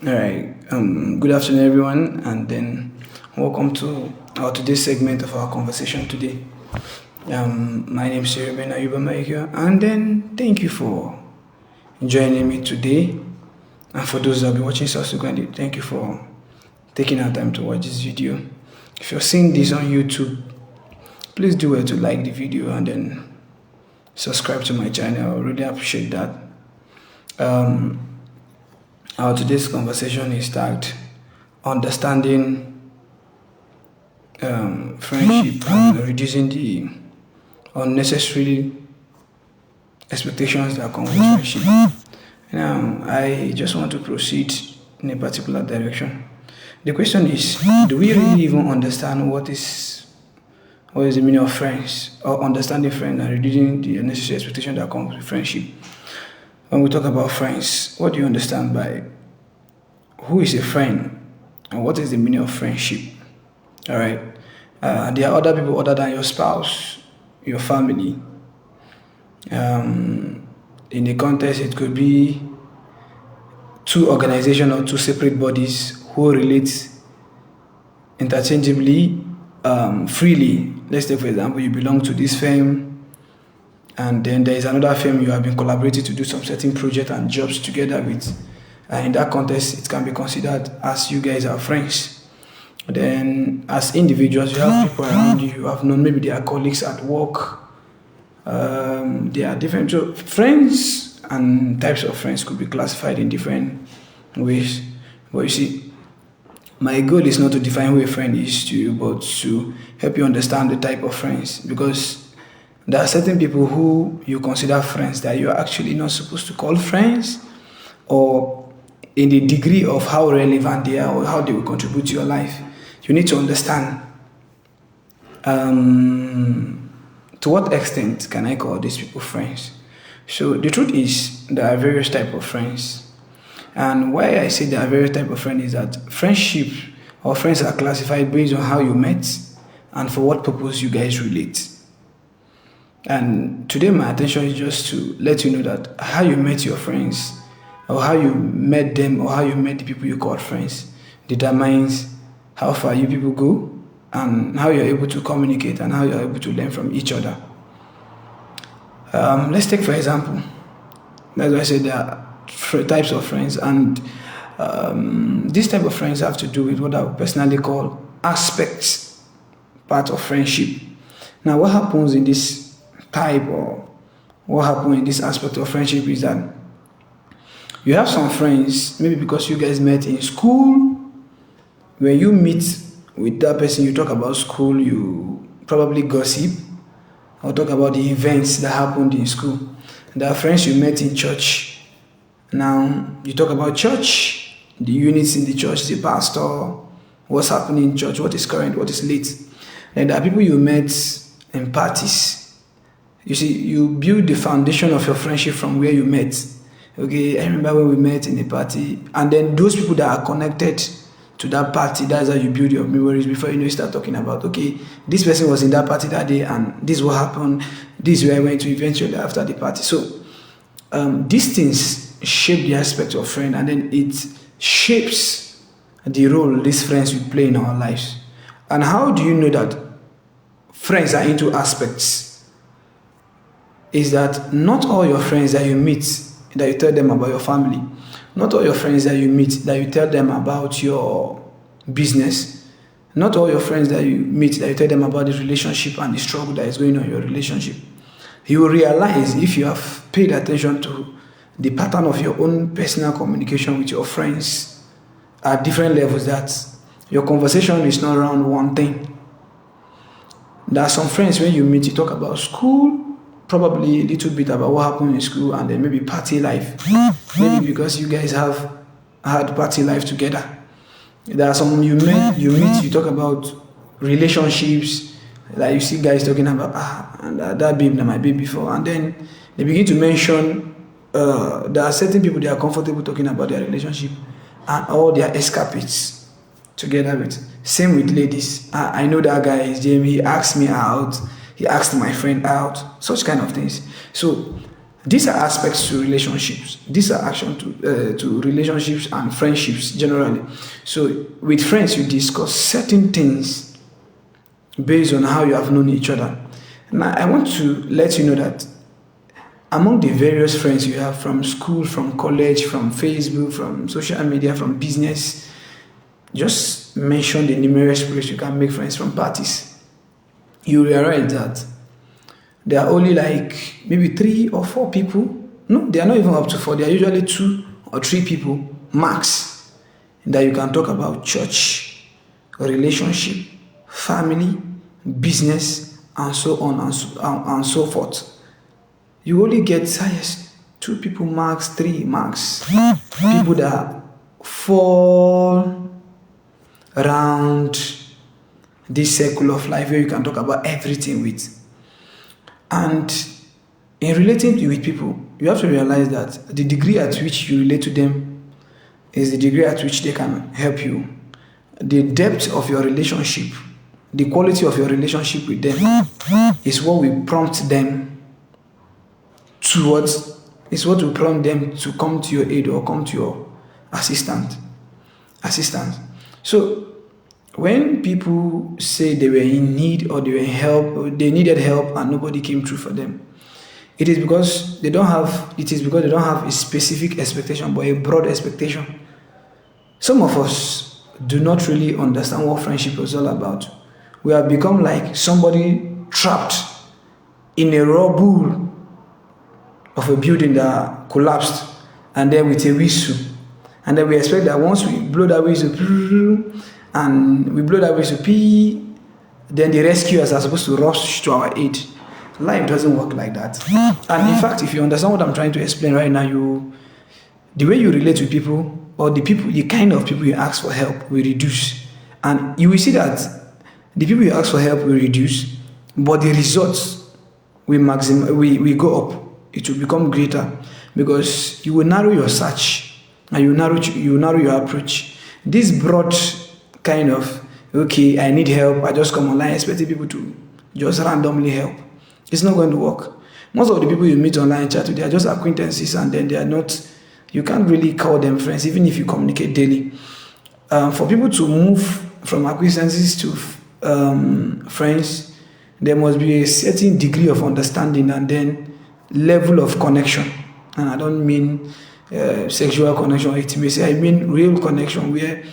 All right. Good afternoon, everyone, and then welcome to our today's segment of our conversation today. My name is Ruben Ayuba Maikio, and then thank you for joining me today. And for those that will be watching subsequently, thank you for taking our time to watch this video. If you're seeing this on YouTube, please do well to like the video and then subscribe to my channel. I really appreciate that. Our today's conversation is tagged understanding friendship and reducing the unnecessary expectations that come with friendship. Now, I just want to proceed in a particular direction. The question is, do we really even understand what is the meaning of friends or understanding friends and reducing the unnecessary expectation that comes with friendship? When we talk about friends, what do you understand by who is a friend and what is the meaning of friendship? All right. There are other people other than your spouse, your family. In the context, it could be two organizations or two separate bodies who relate interchangeably, freely. Let's take, for example, you belong to this firm, and then there is another firm you have been collaborating to do some certain project and jobs together with. In that context, it can be considered as you guys are friends. Then, as individuals, you have people around you have known, maybe they are colleagues at work. They are different. So, friends and types of friends could be classified in different ways. But you see, my goal is not to define who a friend is to you, but to help you understand the type of friends. Because there are certain people who you consider friends that you are actually not supposed to call friends, or in the degree of how relevant they are or how they will contribute to your life. You need to understand to what extent can I call these people friends. So the truth is there are various types of friends. And why I say there are various types of friends is that friendship or friends are classified based on how you met and for what purpose you guys relate. And today my attention is just to let you know that how you met your friends or how you met them or how you met the people you call friends determines how far you people go and how you're able to communicate and how you're able to learn from each other. Let's take for example, that's why I said there are types of friends, and these type of friends have to do with what I would personally call aspects, part of friendship. Now what happens in this type or what happens in this aspect of friendship is that you have some friends, maybe because you guys met in school. When you meet with that person, you talk about school, you probably gossip or talk about the events that happened in school. There are friends you met in church. Now, you talk about church, the units in the church, the pastor, what's happening in church, what is current, what is late. And there are people you met in parties. You see, you build the foundation of your friendship from where you met. Okay, I remember when we met in a party, and then those people that are connected to that party, that's how you build your memories before you start talking about, okay, this person was in that party that day, and this is what happened, this is where I went to eventually after the party. So, these things shape the aspect of friend, and then it shapes the role these friends will play in our lives. And how do you know that friends are into aspects? Is that not all your friends that you meet, that you tell them about your family, not all your friends that you meet, that you tell them about your business, not all your friends that you meet, that you tell them about the relationship and the struggle that is going on in your relationship. You will realize, if you have paid attention to the pattern of your own personal communication with your friends at different levels, that your conversation is not around one thing. There are some friends when you meet, you talk about school, probably a little bit about what happened in school, and then maybe party life. Maybe because you guys have had party life together. There are some you meet, you talk about relationships. Like you see guys talking about, and that babe that my babe before. And then they begin to mention, there are certain people they are comfortable talking about their relationship and all their escapades together with. Same with ladies. I know that guy is Jamie, he asked me out. He asked my friend out, such kind of things. So These are aspects to relationships. These are action to relationships and friendships generally. So with friends, you discuss certain things based on how you have known each other. Now, I want to let you know that among the various friends you have from school, from college, from Facebook, from social media, from business, just mention the numerous ways you can make friends from parties. You realize that there are only like maybe 3 or 4 people. No, they are not even up to 4. They are usually 2 or 3 people max that you can talk about church, relationship, family, business, and so on and so forth. You only get highest 2 people max, 3 max. People that fall around this circle of life where you can talk about everything with. And in relating with people, you have to realize that the degree at which you relate to them is the degree at which they can help you. The depth of your relationship, the quality of your relationship with them is what will prompt them towards, is what will prompt them to come to your aid or come to your assistance. So when people say they were in need or they were in help, or they needed help and nobody came through for them, it is because they don't have a specific expectation but a broad expectation. Some of us do not really understand what friendship is all about. We have become like somebody trapped in a rubble of a building that collapsed, and then with a whistle, and then we expect that once we blow that whistle and we blow that whistle, then the rescuers are supposed to rush to our aid. Life doesn't work like that. And in fact, if you understand what I'm trying to explain right now, the way you relate with people, or the kind of people you ask for help will reduce. And you will see that the people you ask for help will reduce, but the results will go up. It will become greater because you will narrow your search and you narrow your approach. This broad kind of, okay, I need help, I just come online expecting people to just randomly help. It's not going to work. Most of the people you meet online chat with, they are just acquaintances, and then they are not, you can't really call them friends even if you communicate daily. For people to move from acquaintances to friends, there must be a certain degree of understanding and then level of connection. And I don't mean sexual connection or intimacy. I mean real connection where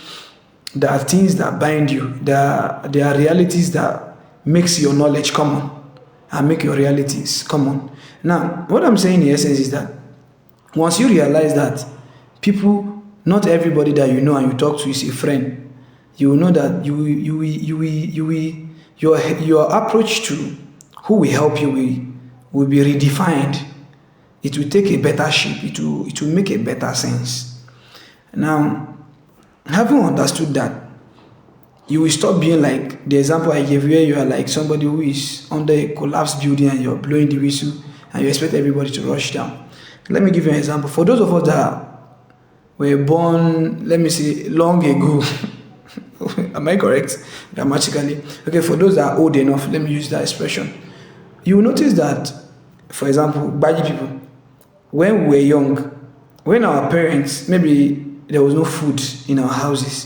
there are things that bind you. There are realities that makes your knowledge common and make your realities common. Now, what I'm saying in essence is that once you realize that people, not everybody that you know and you talk to is a friend, you will know that your approach to who will help you will be redefined. It will take a better shape. It will make a better sense. Now, having understood that, you will stop being like the example I gave, where you are like somebody who is under a collapsed building and you're blowing the whistle and you expect everybody to rush down. Let me give you an example. For those of us that were born, let me say, long ago, am I correct grammatically? Okay, for those that are old enough, let me use that expression. You will notice that, for example, Baji people, when we were young, when our parents, maybe there was no food in our houses,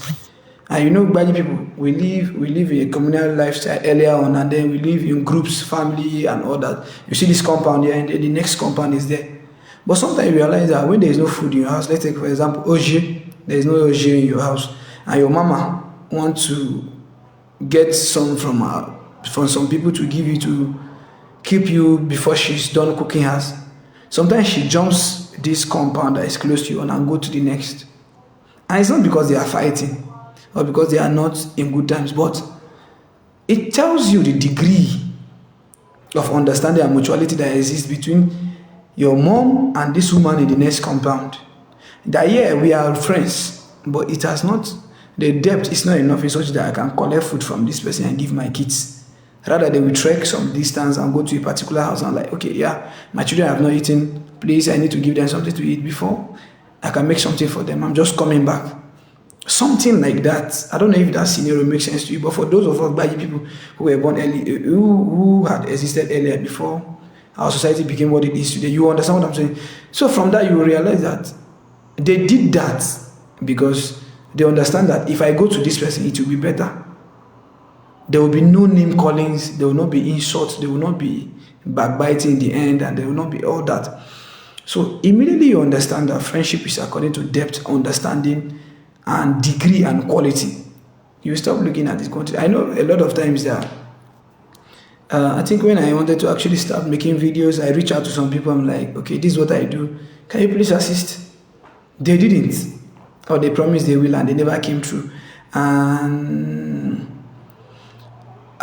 and you know, Baji people, we live in a communal lifestyle earlier on, and then we live in groups, family, and all that. You see this compound here, and the next compound is there. But sometimes you realize that when there is no food in your house, let's take for example, OJ, there is no OJ in your house, and your mama wants to get some from some people to give you to keep you before she's done cooking hers. Sometimes she jumps this compound that is close to you and go to the next. And it's not because they are fighting or because they are not in good times, but it tells you the degree of understanding and mutuality that exists between your mom and this woman in the next compound. That yeah, we are friends, but it has not, the depth is not enough in such that I can collect food from this person and give my kids. Rather, they will trek some distance and go to a particular house and like, okay, yeah, my children have not eaten. Please, I need to give them something to eat before I can make something for them. I'm just coming back. Something like that. I don't know if that scenario makes sense to you, but for those of us Baji people who were born early, who had existed earlier before our society became what it is today. You understand what I'm saying? So from that, you will realize that they did that because they understand that if I go to this person, it will be better. There will be no name callings, there will not be insults, there will not be backbiting in the end, and there will not be all that. So immediately you understand that friendship is according to depth, understanding, and degree and quality. You stop looking at this quantity. I know a lot of times that I think when I wanted to actually start making videos, I reach out to some people. I'm like, okay, this is what I do. Can you please assist? They didn't, or they promised they will, and they never came through.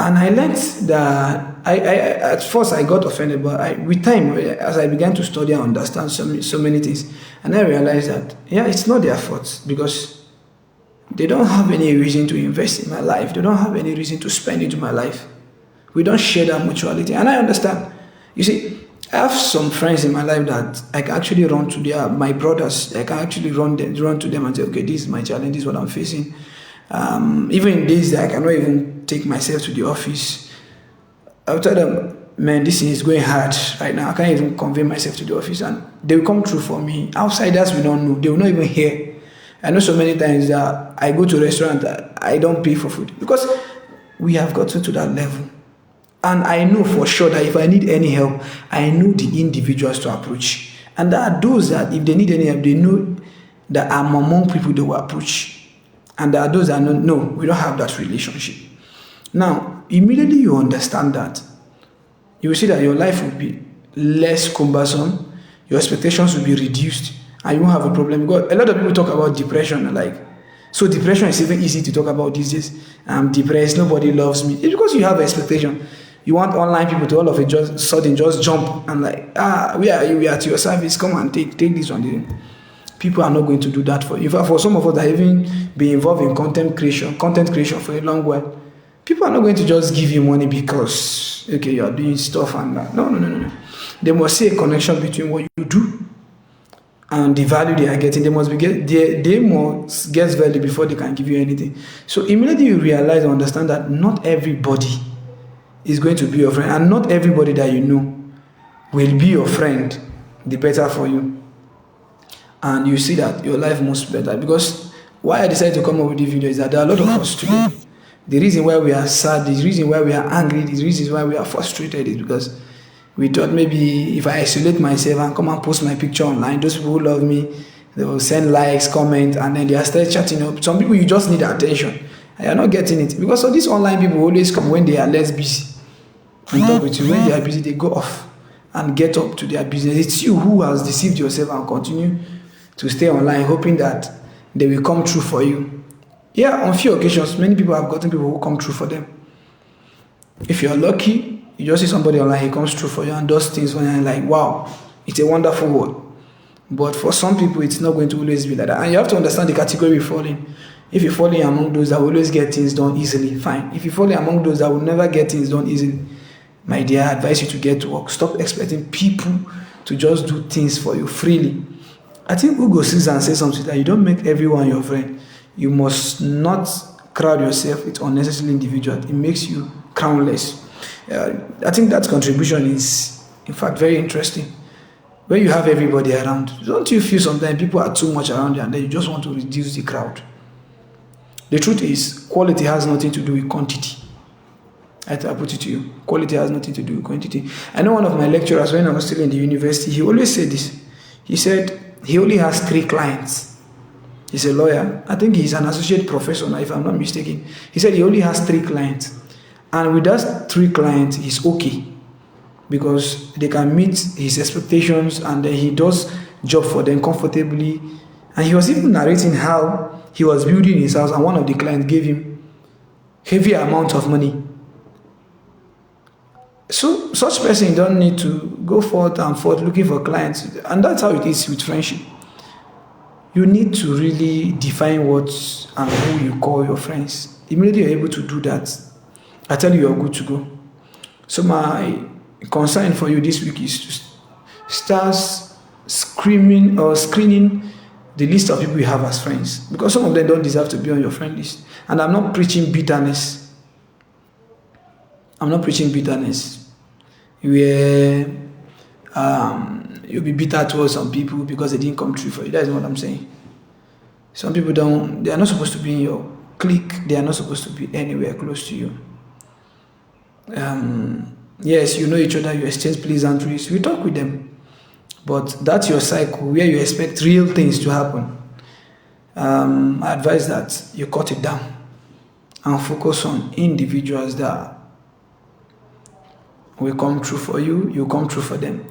And I learned that at first I got offended, but with time, as I began to study and understand so many things, and I realized that, yeah, it's not their fault because they don't have any reason to invest in my life. They don't have any reason to spend into my life. We don't share that mutuality, and I understand. You see, I have some friends in my life that I can actually run to. My brothers. I can actually run to them and say, okay, this is my challenge, this is what I'm facing. Even in days that I cannot even take myself to the office, I'll tell them, man, this thing is going hard right now. I can't even convey myself to the office, and they will come through for me. Outsiders, we don't know. They will not even hear. I know so many times that I go to a restaurant that I don't pay for food because we have gotten to that level. And I know for sure that if I need any help, I know the individuals to approach. And there are those that if they need any help, they know that I'm among people they will approach. And there are those that know, no, we don't have that relationship. Now, immediately you understand that, you will see that your life will be less cumbersome, your expectations will be reduced, and you won't have a problem. Because a lot of people talk about depression, so depression is even easy to talk about these days. I'm depressed, nobody loves me. It's because you have an expectation. You want online people to all of a sudden just jump and we are at your service, come and take this one. People are not going to do that for you. In fact, for some of us that have even been involved in content creation for a long while, people are not going to just give you money because, okay, you are doing stuff and that. No. They must see a connection between what you do and the value they are getting. They must get value before they can give you anything. So immediately you realize and understand that not everybody is going to be your friend, and not everybody that you know will be your friend, the better for you. And you see that your life moves better. Because why I decided to come up with this video is that there are a lot of us today. The reason why we are sad, the reason why we are angry, the reason why we are frustrated is because we thought maybe if I isolate myself and come and post my picture online, those people who love me, they will send likes, comments, and then they are still chatting up. Some people, you just need attention, and you're not getting it. Because of these online people always come when they are less busy and talk with you. When they are busy, they go off and get up to their business. It's you who has deceived yourself and continue to stay online, hoping that they will come true for you. Yeah, on few occasions, many people have gotten people who come true for them. If you're lucky, you just see somebody online, he comes true for you and does things for you, and you're like, wow, it's a wonderful world. But for some people, it's not going to always be like that. And you have to understand the category you fall in. If you fall in among those that will always get things done easily, fine. If you fall in among those that will never get things done easily, my dear, I advise you to get to work. Stop expecting people to just do things for you freely. I think Hugo Caesar says something that you don't make everyone your friend. You must not crowd yourself with unnecessary individuals. It makes you crownless. I think that contribution is, in fact, very interesting. When you have everybody around, don't you feel sometimes people are too much around you and then you just want to reduce the crowd? The truth is, quality has nothing to do with quantity. I put it to you. Quality has nothing to do with quantity. I know one of my lecturers, when I was still in the university, he always said this. He said he only has 3 clients. He's a lawyer. I think he's an associate professor now, if I'm not mistaken. He said he only has 3 clients. And with those 3 clients, he's okay. Because they can meet his expectations and then he does job for them comfortably. And he was even narrating how he was building his house and one of the clients gave him heavy amount of money. So such person don't need to go forth and forth looking for clients. And that's how it is with friendship. You need to really define what and who you call your friends. Immediately you're able to do that, I tell you, you're good to go. So my concern for you this week is to start screening the list of people you have as friends. Because some of them don't deserve to be on your friend list. And I'm not preaching bitterness. Where you'll be bitter towards some people because they didn't come true for you. That's what I'm saying. Some people they are not supposed to be in your clique. They are not supposed to be anywhere close to you. Yes, you know each other, you exchange pleasantries, you talk with them. But that's your cycle where you expect real things to happen. I advise that you cut it down and focus on individuals that will come true for you, you come true for them.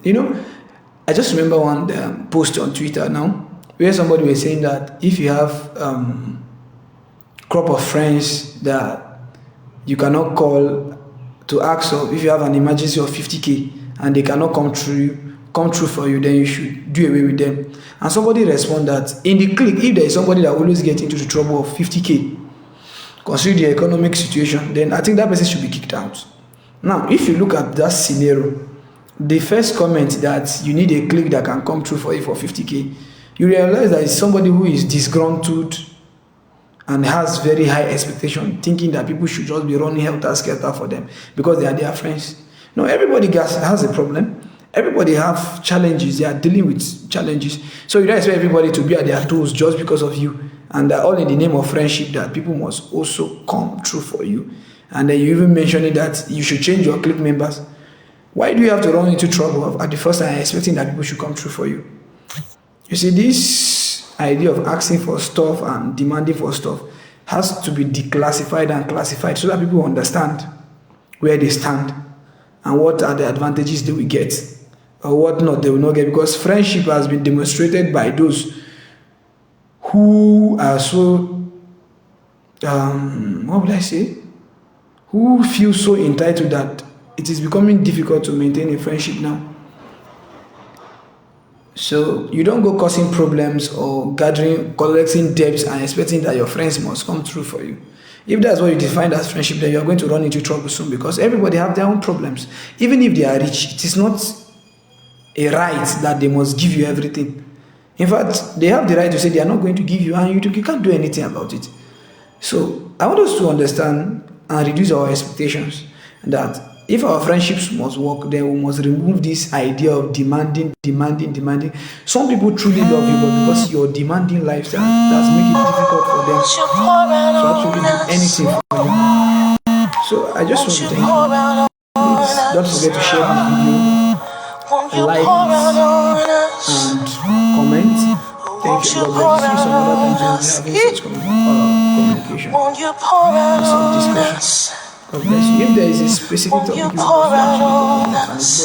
I just remember one post on Twitter now where somebody was saying that if you have crop of friends that you cannot call to ask of, if you have an emergency of 50k and they cannot come true for you, then you should do away with them. And somebody respond that in the clique, if there is somebody that always gets into the trouble of 50k, consider the economic situation, then I think that person should be kicked out. Now, if you look at that scenario, the first comment that you need a clique that can come true for you for 50k, you realize that it's somebody who is disgruntled and has very high expectation, thinking that people should just be running helter-skelter for them because they are their friends. No, everybody has a problem. Everybody have challenges. They are dealing with challenges. So you don't expect everybody to be at their toes just because of you. And all in the name of friendship that people must also come true for you. And then you even mentioning that you should change your clique members. Why do you have to run into trouble at the first time expecting that people should come true for you? You see, this idea of asking for stuff and demanding for stuff has to be declassified and classified so that people understand where they stand and what are the advantages they will get or what not they will not get, because friendship has been demonstrated by those who are so what would I say, who feel so entitled that it is becoming difficult to maintain a friendship now. So you don't go causing problems or collecting debts and expecting that your friends must come through for you. If that's what you define as friendship, then you're going to run into trouble soon, because everybody have their own problems. Even if they are rich, it is not a right that they must give you everything. In fact, they have the right to say they are not going to give you, and you can't do anything about it. So I want us to understand and reduce our expectations that if our friendships must work, then we must remove this idea of demanding. Some people truly love you, but because your demanding lifestyle, that's making it difficult for them to actually do anything for you. So I just want to thank you. Please don't forget to share this video, like and comment. Thank you. God bless you. Some other times we'll be having such communication and some discussion. God bless you. If there is a specific topic you want to